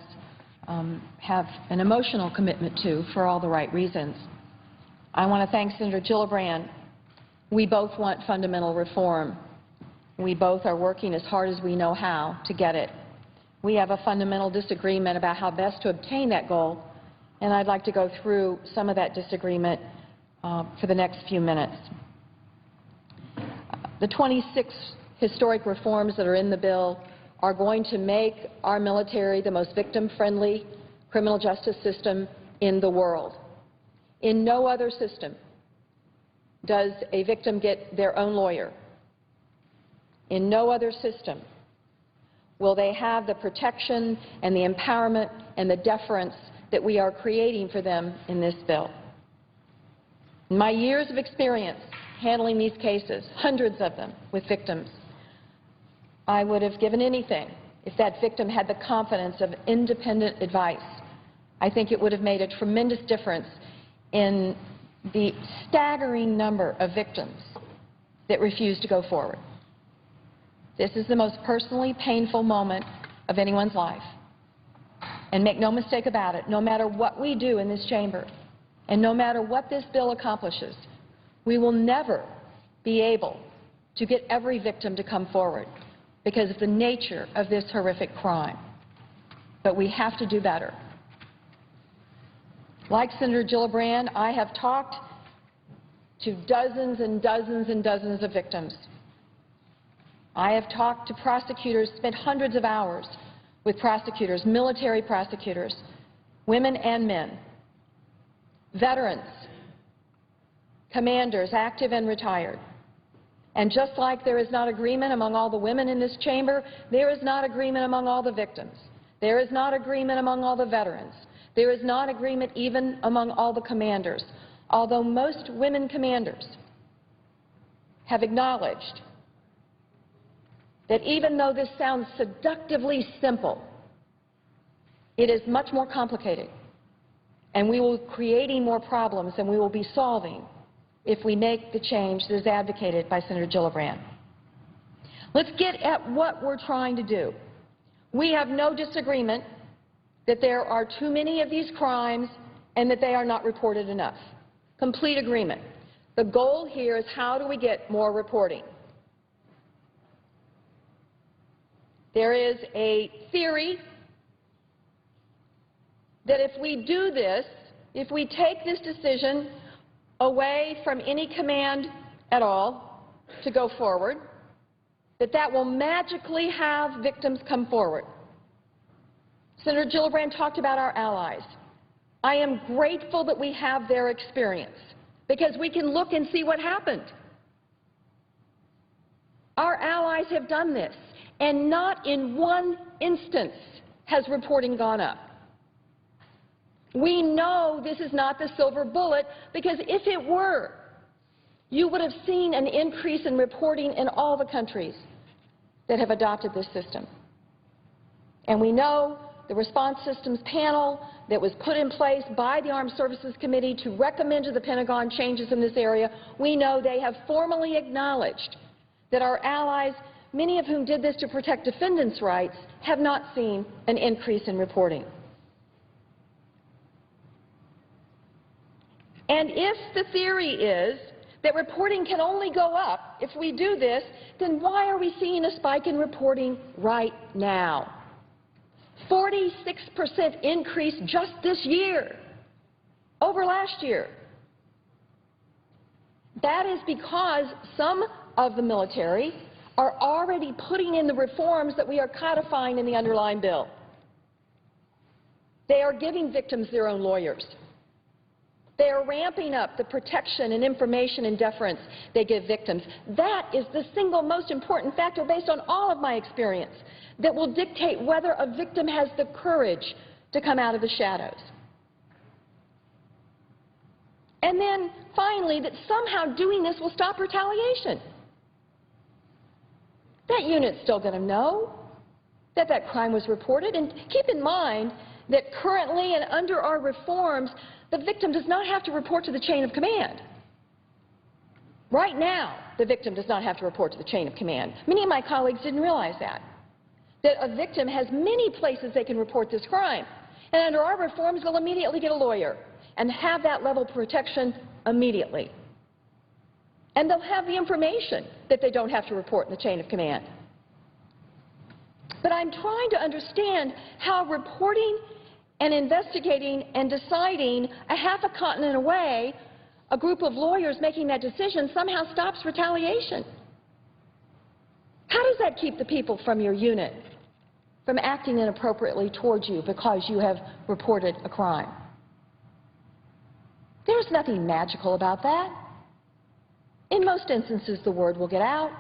have an emotional commitment to for all the right reasons. I want to thank Senator Gillibrand. We both want fundamental reform. We both are working as hard as we know how to get it. We have a fundamental disagreement about how best to obtain that goal, and I'd like to go through some of that disagreement for the next few minutes. The 26 historic reforms that are in the bill are going to make our military the most victim-friendly criminal justice system in the world. In no other system does a victim get their own lawyer. In no other system will they have the protection and the empowerment and the deference that we are creating for them in this bill. In my years of experience handling these cases, hundreds of them with victims, I would have given anything if that victim had the confidence of independent advice. I think it would have made a tremendous difference in the staggering number of victims that refuse to go forward. This is the most personally painful moment of anyone's life. And make no mistake about it, no matter what we do in this chamber, and no matter what this bill accomplishes, we will never be able to get every victim to come forward because of the nature of this horrific crime. But but we have to do better. Like Senator Gillibrand, I have talked to dozens and dozens and dozens of victims. I have talked to prosecutors, spent hundreds of hours with prosecutors, military prosecutors, women and men, veterans, commanders, active and retired. And just like there is not agreement among all the women in this chamber, there is not agreement among all the victims. There is not agreement among all the veterans. There is not agreement even among all the commanders, although most women commanders have acknowledged that even though this sounds seductively simple, it is much more complicated, and we will be creating more problems than we will be solving if we make the change that is advocated by Senator Gillibrand. Let's get at what we're trying to do. We have no disagreement that there are too many of these crimes and that they are not reported enough. Complete agreement. The goal here is how do we get more reporting? There is a theory that if we do this, if we take this decision away from any command at all to go forward, that will magically have victims come forward. Senator Gillibrand talked about our allies. I am grateful that we have their experience because we can look and see what happened. Our allies have done this, and not in one instance has reporting gone up. We know this is not the silver bullet because if it were, you would have seen an increase in reporting in all the countries that have adopted this system. And we know the Response Systems Panel that was put in place by the Armed Services Committee to recommend to the Pentagon changes in this area, we know they have formally acknowledged that our allies, many of whom did this to protect defendants' rights, have not seen an increase in reporting. And if the theory is that reporting can only go up if we do this, then why are we seeing a spike in reporting right now? 46% increase just this year over last year. That is because some of the military are already putting in the reforms that we are codifying in the underlying bill. They are giving victims their own lawyers. They are ramping up the protection and information and deference they give victims. That is the single most important factor, based on all of my experience, that will dictate whether a victim has the courage to come out of the shadows. And then, finally, that somehow doing this will stop retaliation. That unit's still going to know that that crime was reported. And keep in mind that currently and under our reforms, the victim does not have to report to the chain of command. Right now, the victim does not have to report to the chain of command. Many of my colleagues didn't realize that a victim has many places they can report this crime. And under our reforms, they'll immediately get a lawyer and have that level of protection immediately. And they'll have the information that they don't have to report in the chain of command. But I'm trying to understand how reporting and investigating and deciding a half a continent away, a group of lawyers making that decision somehow stops retaliation. How does that keep the people from your unit from acting inappropriately towards you because you have reported a crime? There's nothing magical about that. In most instances, the word will get out.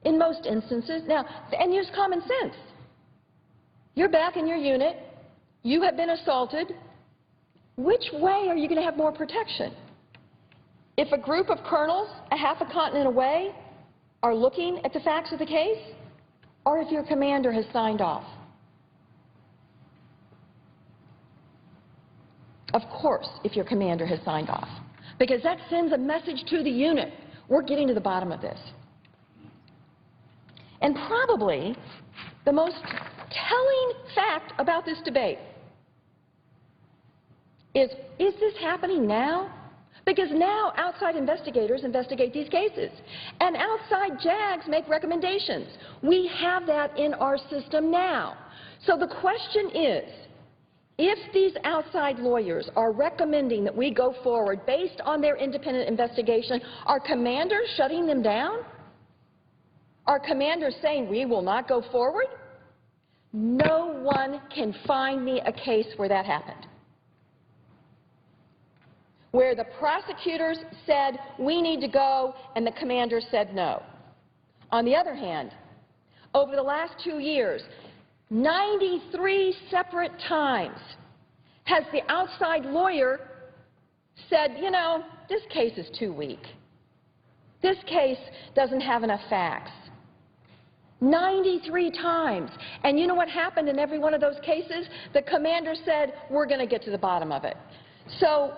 In most instances. Now, and use common sense. You're back in your unit. You have been assaulted. Which way are you going to have more protection? If a group of colonels a half a continent away are looking at the facts of the case, or if your commander has signed off? Of course, if your commander has signed off, because that sends a message to the unit. We're getting to the bottom of this. And probably the most telling fact about this debate is this happening now? Because now outside investigators investigate these cases, and outside JAGs make recommendations. We have that in our system now. So the question is, if these outside lawyers are recommending that we go forward based on their independent investigation, are commanders shutting them down? Are commanders saying we will not go forward? No one can find me a case where that happened, where the prosecutors said we need to go and the commander said no. On the other hand, over the last 2 years, 93 separate times has the outside lawyer said, you know, this case is too weak. This case doesn't have enough facts. 93 times. And you know what happened in every one of those cases? The commander said, we're going to get to the bottom of it. So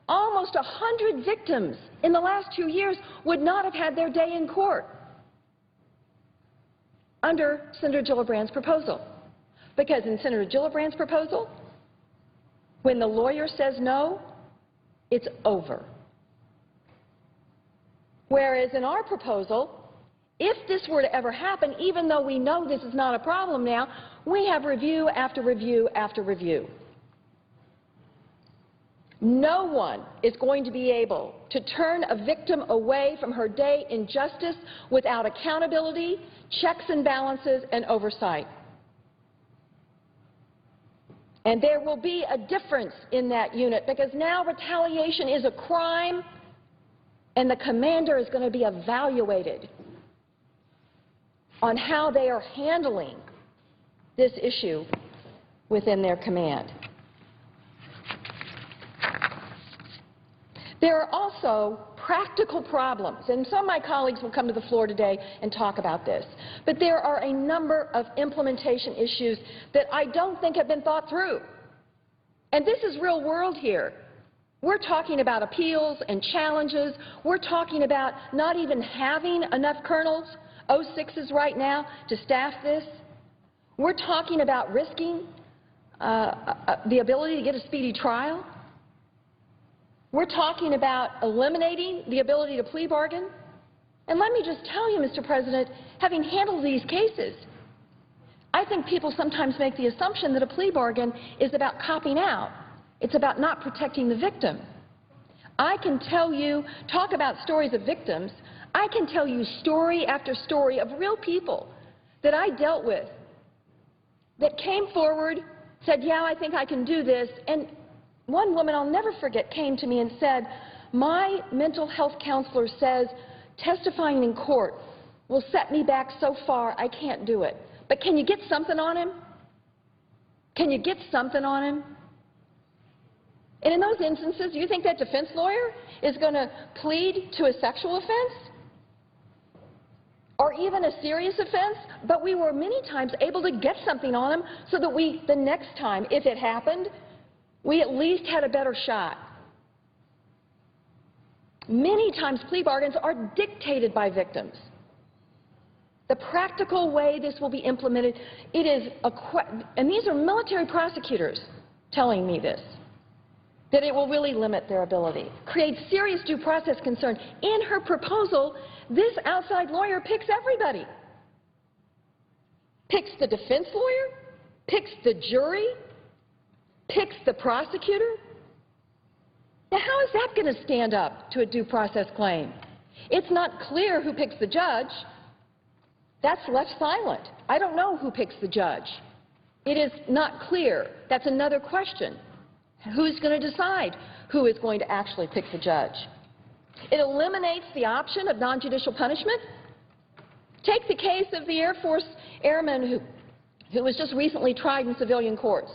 almost 100 victims in the last 2 years would not have had their day in court under Senator Gillibrand's proposal. Because in Senator Gillibrand's proposal, when the lawyer says no, it's over. Whereas in our proposal, if this were to ever happen, even though we know this is not a problem now, we have review after review after review. No one is going to be able to turn a victim away from her day in justice without accountability, checks and balances, and oversight. And there will be a difference in that unit because now retaliation is a crime and the commander is going to be evaluated on how they are handling this issue within their command. There are also practical problems, and some of my colleagues will come to the floor today and talk about this. But there are a number of implementation issues that I don't think have been thought through. And this is real world here. We're talking about appeals and challenges. We're talking about not even having enough colonels, 06s right now, to staff this. We're talking about risking the ability to get a speedy trial. We're talking about eliminating the ability to plea bargain. And let me just tell you, Mr. President, having handled these cases, I think people sometimes make the assumption that a plea bargain is about copping out. It's about not protecting the victim. I can tell you, talk about stories of victims, I can tell you story after story of real people that I dealt with that came forward, said, yeah, I think I can do this, and one woman I'll never forget came to me and said, my mental health counselor says testifying in court will set me back so far I can't do it. But can you get something on him? Can you get something on him? And in those instances, you think that defense lawyer is going to plead to a sexual offense? Or even a serious offense? But we were many times able to get something on him so that the next time, if it happened, we at least had a better shot. Many times plea bargains are dictated by victims. The practical way this will be implemented, it is and these are military prosecutors telling me this, that it will really limit their ability, create serious due process concern. In her proposal, this outside lawyer picks everybody. Picks the defense lawyer, picks the jury, picks the prosecutor. Now, how is that going to stand up to a due process claim? It's not clear who picks the judge. That's left silent. I don't know who picks the judge. It is not clear. That's another question. Who's going to decide who is going to actually pick the judge? It eliminates the option of non-judicial punishment. Take the case of the Air Force airman who was just recently tried in civilian courts.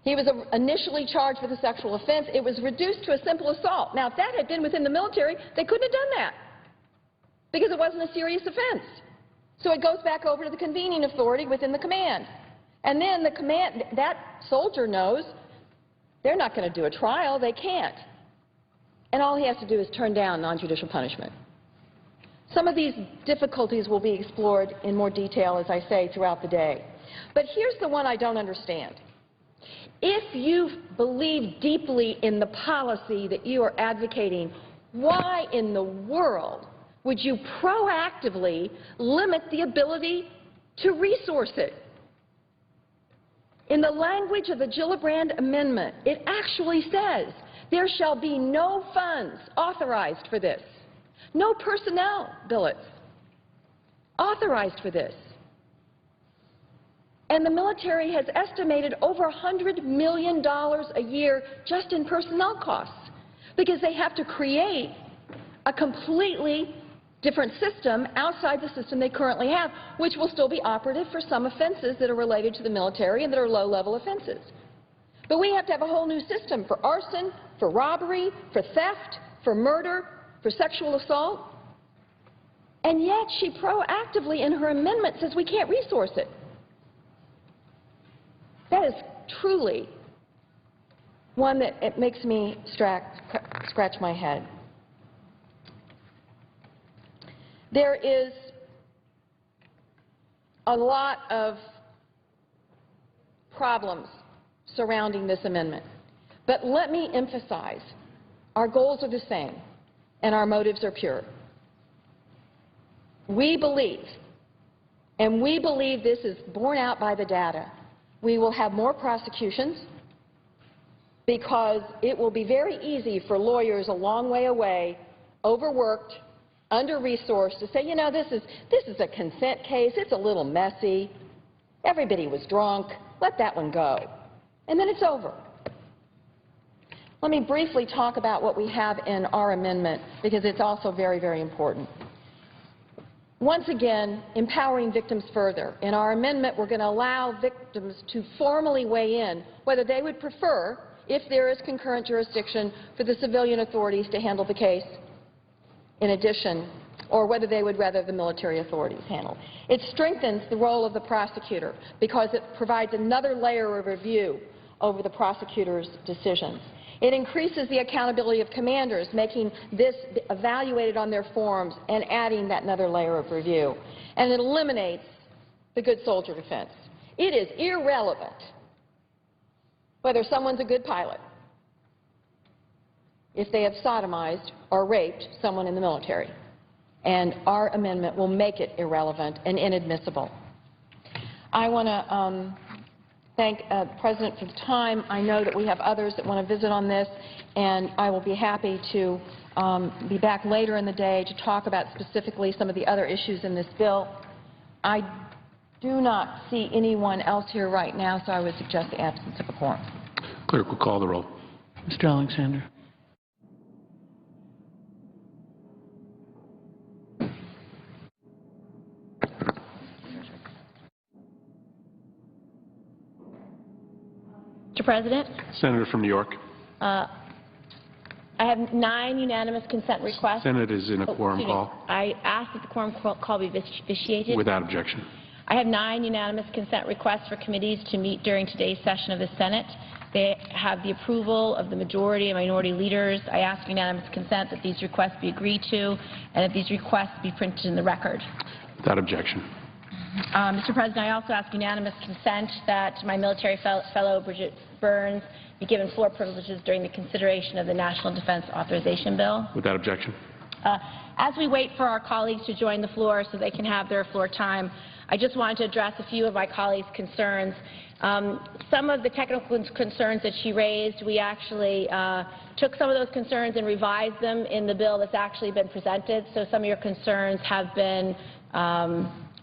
He was initially charged with a sexual offense. It was reduced to a simple assault. Now, if that had been within the military, they couldn't have done that because it wasn't a serious offense. So it goes back over to the convening authority within the command. And then that soldier knows they're not going to do a trial. They can't. And all he has to do is turn down non-judicial punishment. Some of these difficulties will be explored in more detail, as I say, throughout the day. But here's the one I don't understand. If you believe deeply in the policy that you are advocating, why in the world would you proactively limit the ability to resource it? In the language of the Gillibrand Amendment, it actually says there shall be no funds authorized for this, no personnel billets authorized for this. And the military has estimated over $100 million a year just in personnel costs because they have to create a completely different system outside the system they currently have, which will still be operative for some offenses that are related to the military and that are low-level offenses. But we have to have a whole new system for arson, for robbery, for theft, for murder, for sexual assault. And yet she proactively in her amendment says we can't resource it. That is truly one that it makes me scratch my head. There is a lot of problems surrounding this amendment. But let me emphasize, our goals are the same and our motives are pure. We believe, and we believe this is borne out by the data, we will have more prosecutions because it will be very easy for lawyers a long way away, overworked, under-resourced, to say, you know, this is a consent case, it's a little messy, everybody was drunk, let that one go. And then it's over. Let me briefly talk about what we have in our amendment because it's also very, very important. Once again, empowering victims further. In our amendment, we're going to allow victims to formally weigh in whether they would prefer, if there is concurrent jurisdiction, for the civilian authorities to handle the case in addition, or whether they would rather the military authorities handle. It strengthens the role of the prosecutor because it provides another layer of review over the prosecutor's decisions. It increases the accountability of commanders, making this evaluated on their forms and adding that another layer of review. And it eliminates the good soldier defense. It is irrelevant whether someone's a good pilot if they have sodomized or raped someone in the military. And our amendment will make it irrelevant and inadmissible. I want to thank the President for the time. I know that we have others that want to visit on this, and I will be happy to be back later in the day to talk about specifically some of the other issues in this bill. I do not see anyone else here right now, so I would suggest the absence of a quorum. Clerk will call the roll. Mr. Alexander. Mr. President, Senator from New York. I have 9 unanimous consent requests. Senate is in a quorum call. I ask that the quorum call be vitiated. Without objection. I have 9 unanimous consent requests for committees to meet during today's session of the Senate. They have the approval of the majority and minority leaders. I ask unanimous consent that these requests be agreed to and that these requests be printed in the record. Without objection. Mr. President, I also ask unanimous consent that my military fellow, Bridget Burns, be given floor privileges during the consideration of the National Defense Authorization Bill. Without objection. As we wait for our colleagues to join the floor so they can have their floor time, I just wanted to address a few of my colleagues' concerns. Some of the technical concerns that she raised, we actually took some of those concerns and revised them in the bill that's actually been presented, so some of your concerns have been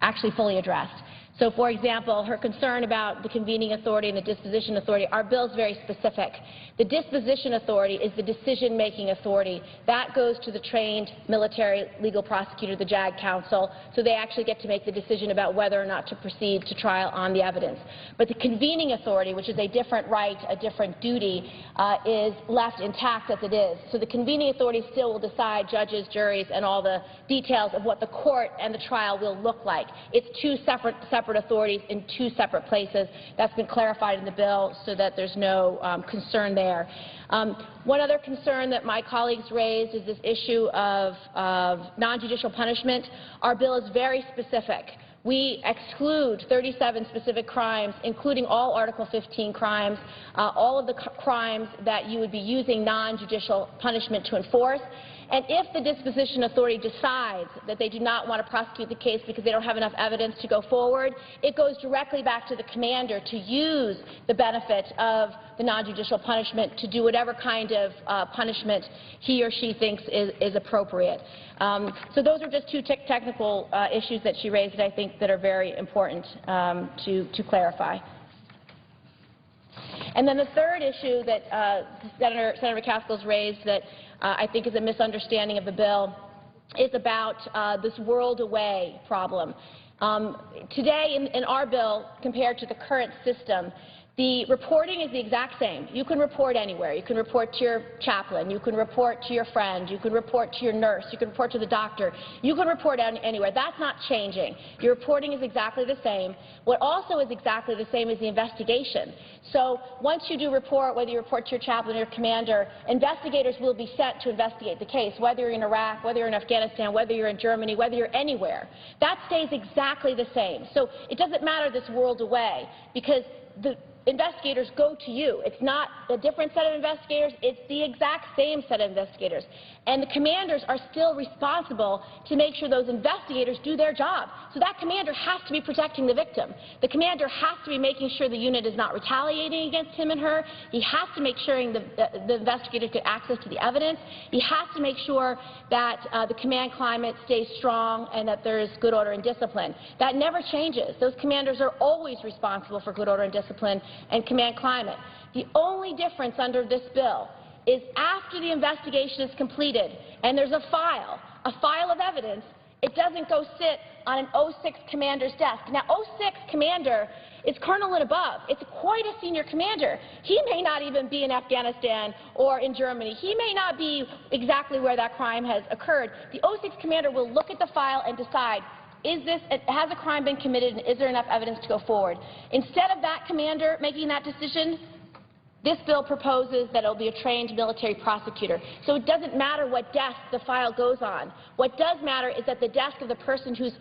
actually fully addressed. So, for example, her concern about the convening authority and the disposition authority, our bill is very specific. The disposition authority is the decision-making authority. That goes to the trained military legal prosecutor, the JAG counsel, so they actually get to make the decision about whether or not to proceed to trial on the evidence. But the convening authority, which is a different right, a different duty, is left intact as it is. So the convening authority still will decide, judges, juries, and all the details of what the court and the trial will look like. It's two separate authorities in 2 separate places. That's been clarified in the bill so that there's no concern there. One other concern that my colleagues raised is this issue of non-judicial punishment. Our bill is very specific. We exclude 37 specific crimes, including all Article 15 crimes, all of the crimes that you would be using non-judicial punishment to enforce. And if the disposition authority decides that they do not want to prosecute the case because they don't have enough evidence to go forward, it goes directly back to the commander to use the benefit of the non-judicial punishment to do whatever kind of punishment he or she thinks is appropriate. So those are just two technical issues that she raised that I think that are very important to clarify. And then the third issue that Senator McCaskill's raised that I think is a misunderstanding of the bill is about this world away problem. Today in our bill, compared to the current system, the reporting is the exact same. You can report anywhere. You can report to your chaplain. You can report to your friend. You can report to your nurse. You can report to the doctor. You can report anywhere. That's not changing. Your reporting is exactly the same. What also is exactly the same is the investigation. So once you do report, whether you report to your chaplain or your commander, investigators will be sent to investigate the case, whether you're in Iraq, whether you're in Afghanistan, whether you're in Germany, whether you're anywhere. That stays exactly the same. So it doesn't matter this world away because the investigators go to you. It's not a different set of investigators. It's the exact same set of investigators. And the commanders are still responsible to make sure those investigators do their job. So that commander has to be protecting the victim. The commander has to be making sure the unit is not retaliating against him and her. He has to make sure the investigators get access to the evidence. He has to make sure that the command climate stays strong and that there is good order and discipline. That never changes. Those commanders are always responsible for good order and discipline and command climate. The only difference under this bill is after the investigation is completed and there's a file of evidence, it doesn't go sit on an 06 commander's desk. Now, 06 commander is colonel and above. It's quite a senior commander. He may not even be in Afghanistan or in Germany. He may not be exactly where that crime has occurred. The 06 commander will look at the file and decide, has a crime been committed and is there enough evidence to go forward? Instead of that commander making that decision, this bill proposes that it will be a trained military prosecutor. So it doesn't matter what desk the file goes on. What does matter is that the desk of the person whose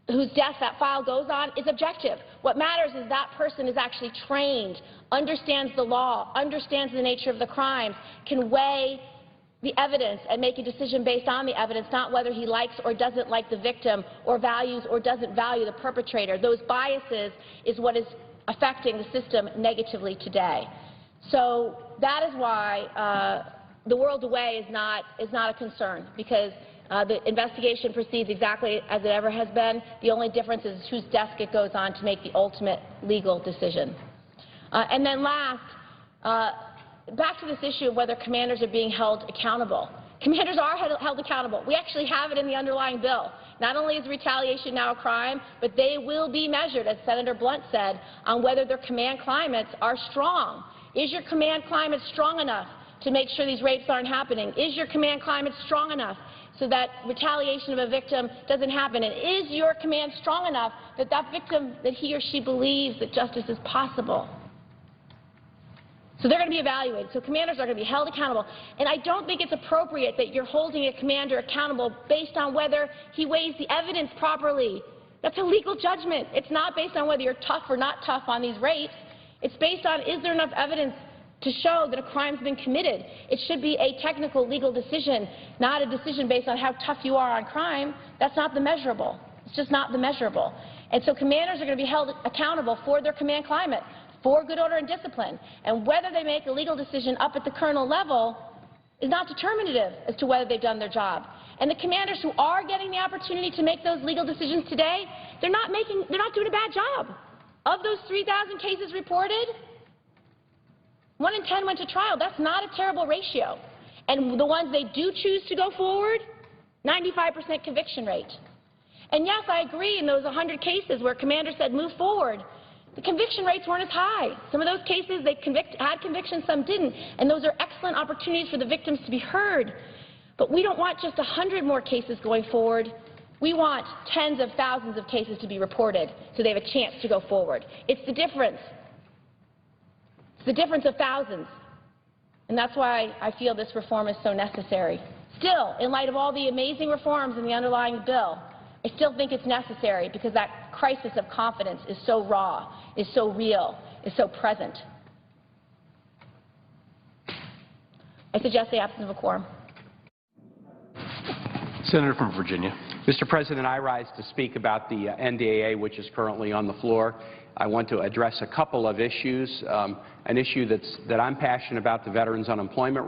desk that file goes on is objective. What matters is that person is actually trained, understands the law, understands the nature of the crimes, can weigh the evidence and make a decision based on the evidence, not whether he likes or doesn't like the victim or values or doesn't value the perpetrator. Those biases is what is affecting the system negatively today. So that is why the world away is not a concern, because the investigation proceeds exactly as it ever has been. The only difference is whose desk it goes on to make the ultimate legal decision. And then last, back to this issue of whether commanders are being held accountable. Commanders are held accountable. We actually have it in the underlying bill. Not only is retaliation now a crime, but they will be measured, as Senator Blunt said, on whether their command climates are strong. Is your command climate strong enough to make sure these rapes aren't happening? Is your command climate strong enough so that retaliation of a victim doesn't happen? And is your command strong enough that that victim, that he or she believes that justice is possible? So they're going to be evaluated. So commanders are going to be held accountable. And I don't think it's appropriate that you're holding a commander accountable based on whether he weighs the evidence properly. That's a legal judgment. It's not based on whether you're tough or not tough on these rapes. It's based on, is there enough evidence to show that a crime's been committed? It should be a technical legal decision, not a decision based on how tough you are on crime. That's not the measurable. It's just not the measurable. And so commanders are going to be held accountable for their command climate, for good order and discipline. And whether they make a legal decision up at the colonel level is not determinative as to whether they've done their job. And the commanders who are getting the opportunity to make those legal decisions today, they're not doing a bad job. Of those 3,000 cases reported, 1 in 10 went to trial. That's not a terrible ratio. And the ones they do choose to go forward, 95% conviction rate. And yes, I agree, in those 100 cases where commanders said move forward, the conviction rates weren't as high. Some of those cases, they had convictions, some didn't. And those are excellent opportunities for the victims to be heard. But we don't want just 100 more cases going forward. We want tens of thousands of cases to be reported so they have a chance to go forward. It's the difference. It's the difference of thousands. And that's why I feel this reform is so necessary. Still, in light of all the amazing reforms in the underlying bill, I still think it's necessary because that crisis of confidence is so raw, is so real, is so present. I suggest the absence of a quorum. Senator from Virginia. Mr. President, I rise to speak about the NDAA, which is currently on the floor. I want to address a couple of issues. An issue that I'm passionate about, the veterans unemployment rate.